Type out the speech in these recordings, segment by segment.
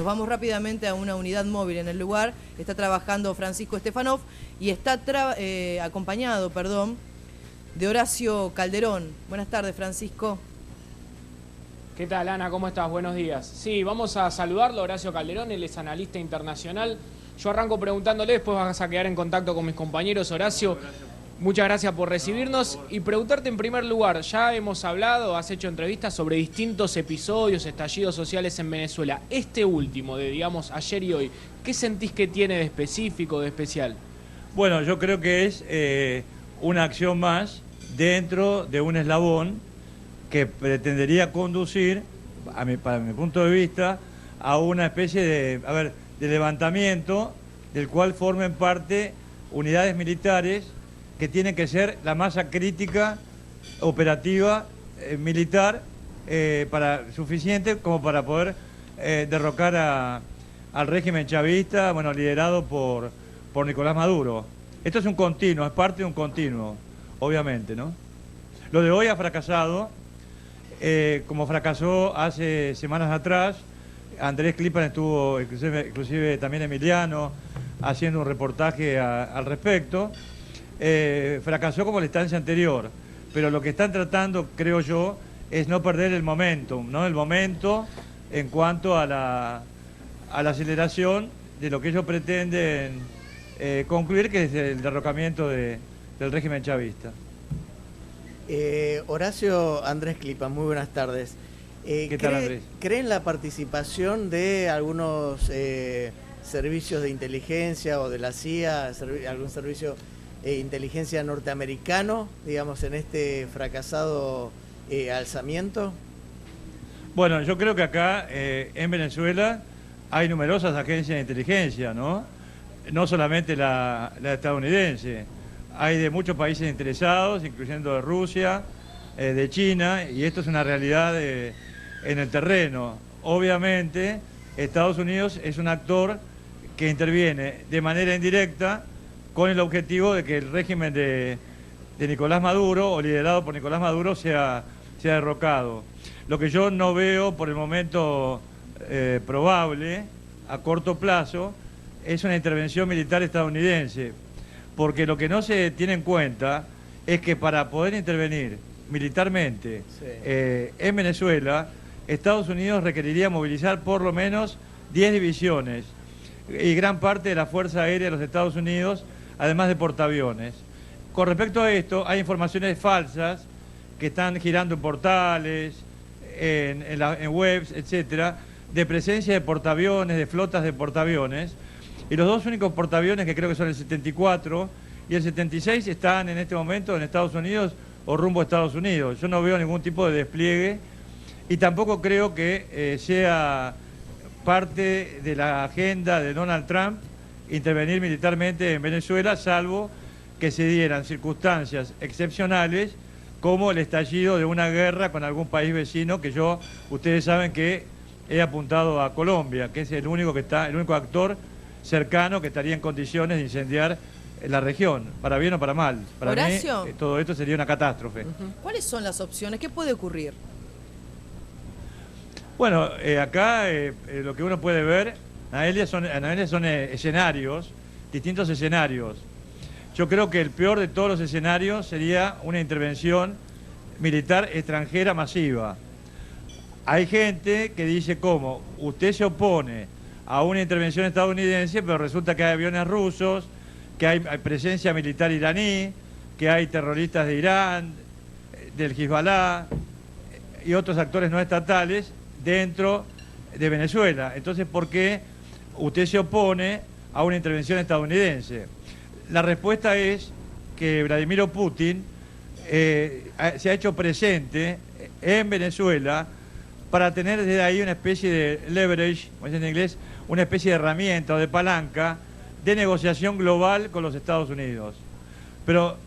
Nos vamos rápidamente a una unidad móvil en el lugar. Está trabajando Francisco Stefanov y está acompañado, de Horacio Calderón. Buenas tardes, Francisco. ¿Qué tal, Ana? ¿Cómo estás? Buenos días. Sí, vamos a saludarlo, Horacio Calderón, él es analista internacional. Yo arranco preguntándole, después vas a quedar en contacto con mis compañeros. Horacio, muchas gracias por recibirnos y preguntarte en primer lugar, ya hemos hablado, has hecho entrevistas sobre distintos episodios, estallidos sociales en Venezuela. Este último, de digamos ayer y hoy, ¿qué sentís que tiene de específico, de especial? Bueno, yo creo que es una acción más dentro de un eslabón que pretendería conducir, para mi punto de vista, a una especie de levantamiento del cual formen parte unidades militares que tienen que ser la masa crítica operativa militar suficiente como para poder derrocar al régimen chavista, liderado por Nicolás Maduro. Esto es un continuo, es parte de un continuo, obviamente, ¿no? Lo de hoy ha fracasado, como fracasó hace semanas atrás. Andrés Klipan estuvo, inclusive también Emiliano, haciendo un reportaje al respecto. Fracasó como la instancia anterior, pero lo que están tratando, creo yo, es no perder el momentum, ¿no? El momento en cuanto a la aceleración de lo que ellos pretenden concluir, que es el derrocamiento del régimen chavista. Horacio, Andrés Klipan, muy buenas tardes. ¿Qué tal, Andrés? ¿Creen la participación de algunos servicios de inteligencia o de la CIA, algún servicio de inteligencia norteamericano, digamos, en este fracasado alzamiento? Bueno, yo creo que acá en Venezuela hay numerosas agencias de inteligencia, ¿no? No solamente la estadounidense. Hay de muchos países interesados, incluyendo de Rusia, de China, y esto es una realidad en el terreno. Obviamente, Estados Unidos es un actor que interviene de manera indirecta con el objetivo de que el régimen de Nicolás Maduro, o liderado por Nicolás Maduro, sea derrocado. Lo que yo no veo por el momento probable, a corto plazo, es una intervención militar estadounidense, porque lo que no se tiene en cuenta es que para poder intervenir militarmente en Venezuela, Estados Unidos requeriría movilizar por lo menos 10 divisiones y gran parte de la Fuerza Aérea de los Estados Unidos, además de portaaviones. Con respecto a esto, hay informaciones falsas que están girando en portales, en webs, etcétera, de presencia de portaaviones, de flotas de portaaviones, y los dos únicos portaaviones, que creo que son el 74 y el 76, están en este momento en Estados Unidos o rumbo a Estados Unidos. Yo no veo ningún tipo de despliegue y tampoco creo que sea parte de la agenda de Donald Trump intervenir militarmente en Venezuela, salvo que se dieran circunstancias excepcionales como el estallido de una guerra con algún país vecino, que ustedes saben que he apuntado a Colombia, que es el único actor cercano que estaría en condiciones de incendiar la región, para bien o para mal. Para Horacio, mí, todo esto sería una catástrofe. ¿cuáles son las opciones? ¿Qué puede ocurrir? Bueno, acá lo que uno puede ver, Anaelia, son escenarios, distintos escenarios. Yo creo que el peor de todos los escenarios sería una intervención militar extranjera masiva. Hay gente que dice cómo usted se opone a una intervención estadounidense, pero resulta que hay aviones rusos, que hay presencia militar iraní, que hay terroristas de Irán, del Hezbollah y otros actores no estatales dentro de Venezuela. Entonces, ¿por qué usted se opone a una intervención estadounidense? La respuesta es que Vladimir Putin se ha hecho presente en Venezuela para tener desde ahí una especie de leverage, como dicen en inglés, una especie de herramienta o de palanca de negociación global con los Estados Unidos. Pero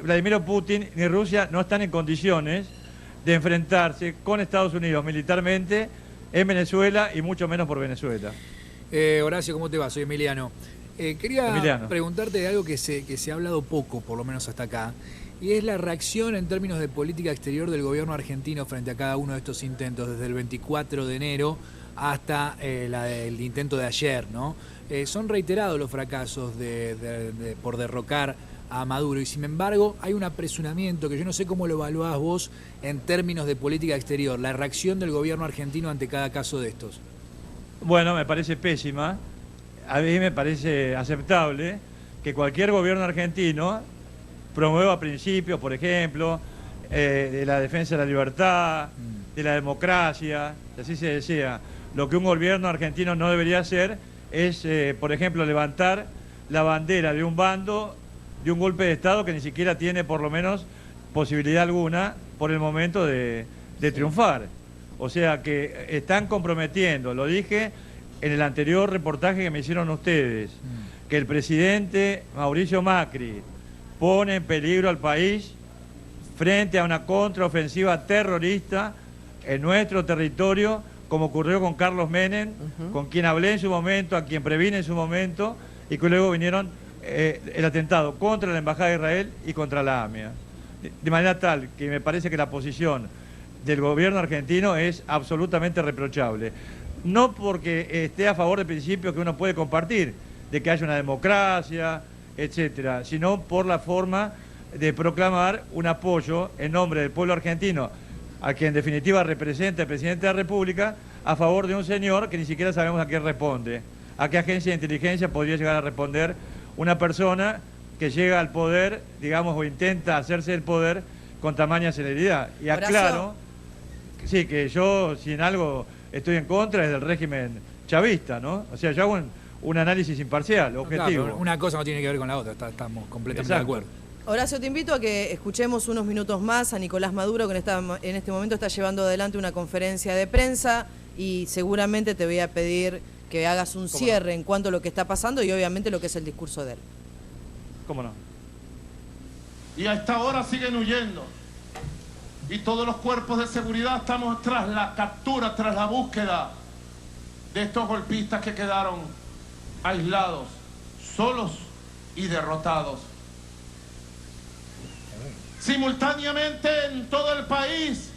Vladimir Putin ni Rusia no están en condiciones de enfrentarse con Estados Unidos militarmente en Venezuela y mucho menos por Venezuela. Horacio, ¿cómo te va? Soy Emiliano. Quería preguntarte de algo que se ha hablado poco, por lo menos hasta acá, y es la reacción en términos de política exterior del gobierno argentino frente a cada uno de estos intentos, desde el 24 de enero hasta el intento de ayer, ¿no? Son reiterados los fracasos por derrocar a Maduro y sin embargo hay un apresuramiento que yo no sé cómo lo evaluás vos en términos de política exterior, la reacción del gobierno argentino ante cada caso de estos. Bueno, me parece pésima. A mí me parece aceptable que cualquier gobierno argentino promueva principios, por ejemplo, de la defensa de la libertad, de la democracia, así se desea. Lo que un gobierno argentino no debería hacer es, por ejemplo, levantar la bandera de un bando, de un golpe de Estado que ni siquiera tiene por lo menos posibilidad alguna por el momento de triunfar. O sea que están comprometiendo, lo dije en el anterior reportaje que me hicieron ustedes, que el presidente Mauricio Macri pone en peligro al país frente a una contraofensiva terrorista en nuestro territorio, como ocurrió con Carlos Menem, con quien hablé en su momento, a quien previne en su momento, y que luego vinieron el atentado contra la Embajada de Israel y contra la AMIA. De manera tal que me parece que la posición del gobierno argentino es absolutamente reprochable. No porque esté a favor de principios que uno puede compartir, de que haya una democracia, etcétera, sino por la forma de proclamar un apoyo en nombre del pueblo argentino, a quien en definitiva representa el presidente de la República, a favor de un señor que ni siquiera sabemos a quién responde, a qué agencia de inteligencia podría llegar a responder una persona que llega al poder, digamos, o intenta hacerse el poder con tamaña celeridad. Y aclaro, sí, que yo, si en algo estoy en contra, es del régimen chavista, ¿no? O sea, yo hago un análisis imparcial, objetivo. Claro, una cosa no tiene que ver con la otra, estamos completamente de acuerdo. Horacio, te invito a que escuchemos unos minutos más a Nicolás Maduro, que en este momento está llevando adelante una conferencia de prensa y seguramente te voy a pedir que hagas un cierre en cuanto a lo que está pasando y obviamente lo que es el discurso de él. ¿Cómo no? Y a esta hora siguen huyendo. Y todos los cuerpos de seguridad estamos tras la captura, tras la búsqueda de estos golpistas que quedaron aislados, solos y derrotados. Simultáneamente en todo el país,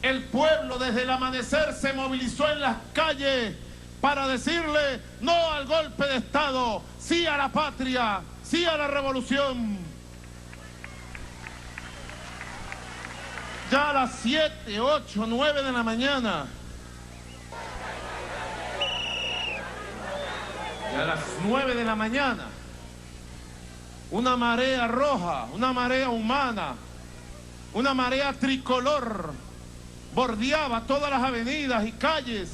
el pueblo desde el amanecer se movilizó en las calles para decirle no al golpe de Estado, sí a la patria, sí a la revolución. Ya a las 7, 8, 9 de la mañana, ya a las 9 de la mañana, una marea roja, una marea humana, una marea tricolor bordeaba todas las avenidas y calles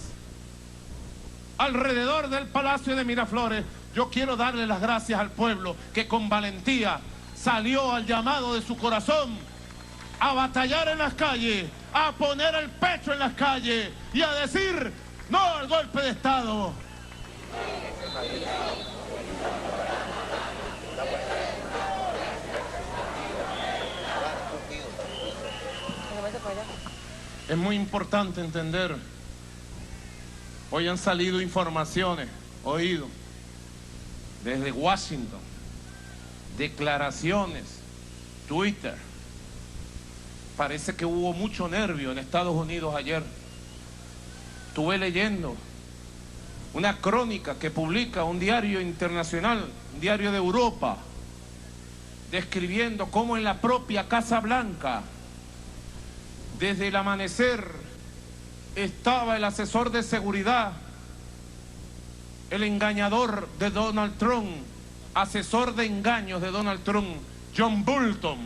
alrededor del Palacio de Miraflores. Yo quiero darle las gracias al pueblo que con valentía salió al llamado de su corazón a batallar en las calles, a poner el pecho en las calles y a decir no al golpe de Estado. Es muy importante entender. Hoy han salido informaciones, oído, desde Washington, declaraciones, Twitter. Parece que hubo mucho nervio en Estados Unidos ayer. Estuve leyendo una crónica que publica un diario internacional, un diario de Europa, describiendo cómo en la propia Casa Blanca, desde el amanecer, estaba el asesor de seguridad, el engañador de Donald Trump, asesor de engaños de Donald Trump, John Bolton.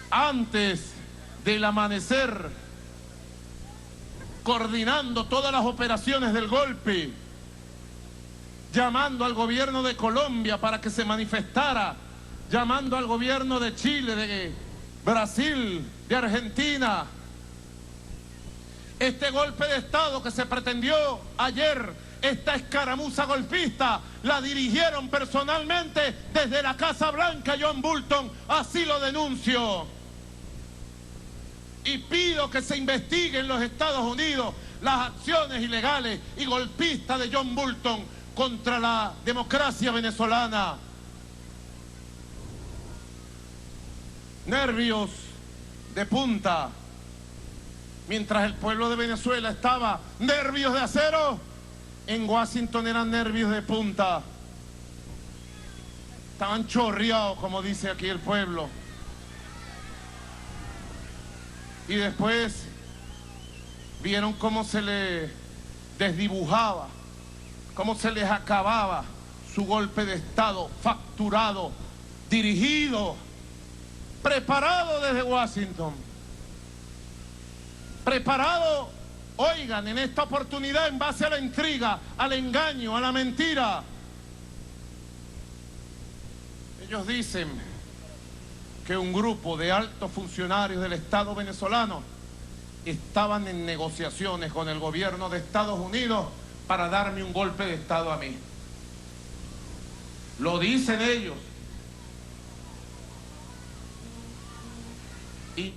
Antes del amanecer, coordinando todas las operaciones del golpe, llamando al gobierno de Colombia para que se manifestara, llamando al gobierno de Chile, de Brasil, de Argentina. Este golpe de Estado que se pretendió ayer, esta escaramuza golpista, la dirigieron personalmente desde la Casa Blanca John Bolton, así lo denuncio. Y pido que se investigue en los Estados Unidos las acciones ilegales y golpistas de John Bolton contra la democracia venezolana. Nervios de punta, mientras el pueblo de Venezuela estaba nervios de acero, en Washington eran nervios de punta. Estaban chorreados, como dice aquí el pueblo. Y después vieron cómo se les desdibujaba, cómo se les acababa su golpe de Estado facturado, dirigido, preparado desde Washington. Preparado, oigan, en esta oportunidad en base a la intriga, al engaño, a la mentira. Ellos dicen que un grupo de altos funcionarios del Estado venezolano estaban en negociaciones con el gobierno de Estados Unidos para darme un golpe de Estado a mí. Lo dicen ellos. Y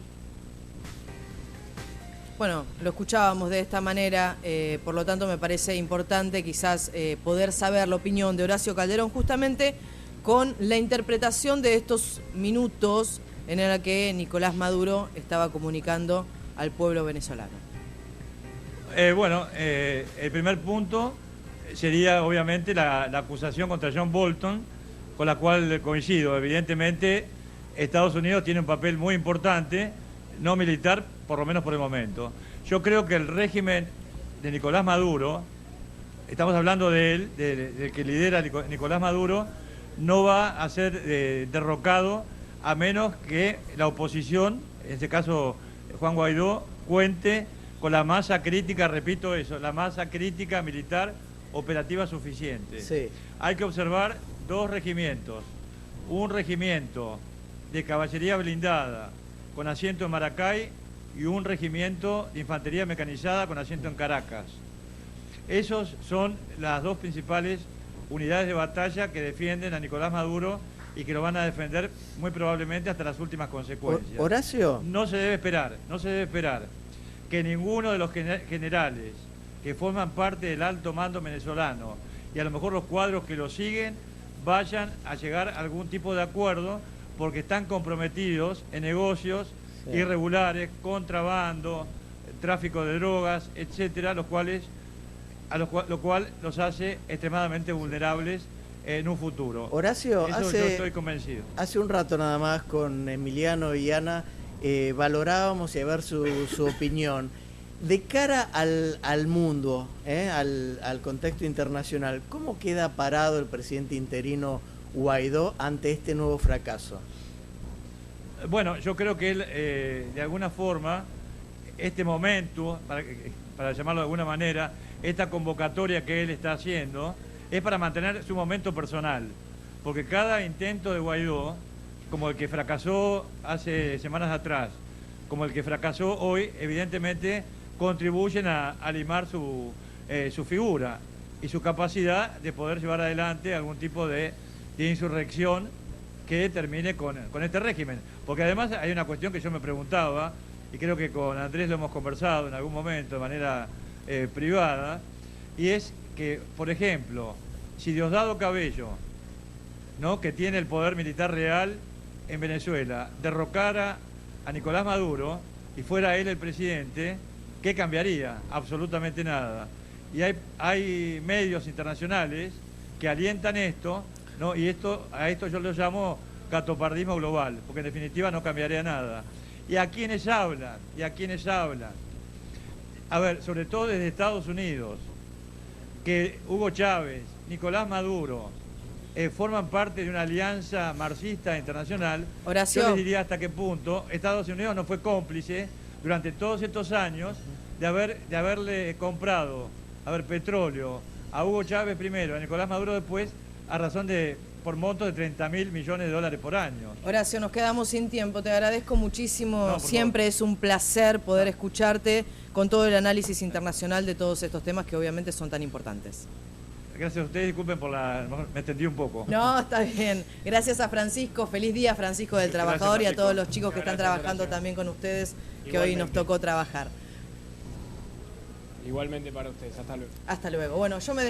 bueno, lo escuchábamos de esta manera, por lo tanto me parece importante quizás poder saber la opinión de Horacio Calderón justamente con la interpretación de estos minutos en el que Nicolás Maduro estaba comunicando al pueblo venezolano. El primer punto sería obviamente la acusación contra John Bolton, con la cual coincido. Evidentemente, Estados Unidos tiene un papel muy importante, no militar, por lo menos por el momento. Yo creo que el régimen de Nicolás Maduro, estamos hablando de él, del que lidera Nicolás Maduro, no va a ser derrocado a menos que la oposición, en este caso Juan Guaidó, cuente con la masa crítica, repito eso, la masa crítica militar operativa suficiente. Sí. Hay que observar dos regimientos, un regimiento de caballería blindada con asiento en Maracay y un regimiento de infantería mecanizada con asiento en Caracas. Esos son las dos principales unidades de batalla que defienden a Nicolás Maduro y que lo van a defender muy probablemente hasta las últimas consecuencias. Horacio. No se debe esperar que ninguno de los generales que forman parte del alto mando venezolano y a lo mejor los cuadros que lo siguen vayan a llegar a algún tipo de acuerdo porque están comprometidos en negocios irregulares, contrabando, tráfico de drogas, etcétera, lo cual los hace extremadamente vulnerables en un futuro. Horacio, yo estoy convencido. Hace un rato nada más con Emiliano y Ana valorábamos y a ver su opinión. De cara al mundo, al contexto internacional, ¿cómo queda parado el presidente interino Guaidó ante este nuevo fracaso? Bueno, yo creo que él, de alguna forma, este momento, para llamarlo de alguna manera, esta convocatoria que él está haciendo, es para mantener su momento personal. Porque cada intento de Guaidó, como el que fracasó hace semanas atrás, como el que fracasó hoy, evidentemente contribuyen a limar su figura y su capacidad de poder llevar adelante algún tipo de insurrección que termine con este régimen. Porque además hay una cuestión que yo me preguntaba, y creo que con Andrés lo hemos conversado en algún momento de manera privada, y es que, por ejemplo, si Diosdado Cabello, ¿no?, que tiene el poder militar real en Venezuela, derrocara a Nicolás Maduro y fuera él el presidente, ¿qué cambiaría? Absolutamente nada. Y hay medios internacionales que alientan esto, ¿no? Y a esto yo lo llamo catopardismo global, porque en definitiva no cambiaría nada. ¿Y a quiénes hablan? A ver, sobre todo desde Estados Unidos, que Hugo Chávez, Nicolás Maduro, forman parte de una alianza marxista internacional. Horacio. Yo les diría hasta qué punto Estados Unidos no fue cómplice durante todos estos años de haberle comprado petróleo a Hugo Chávez primero, a Nicolás Maduro después, a razón por montos de $30.000 millones por año. Horacio, nos quedamos sin tiempo, te agradezco muchísimo, No, siempre es un placer poder escucharte con todo el análisis internacional de todos estos temas que obviamente son tan importantes. Gracias a ustedes, disculpen me extendí un poco. No, está bien. Gracias a Francisco, feliz día Francisco del Trabajador. Gracias, y a todos los chicos que están trabajando gracias. también con ustedes, que Igualmente. hoy nos tocó trabajar. Igualmente para ustedes, hasta luego. Hasta luego. Bueno, yo me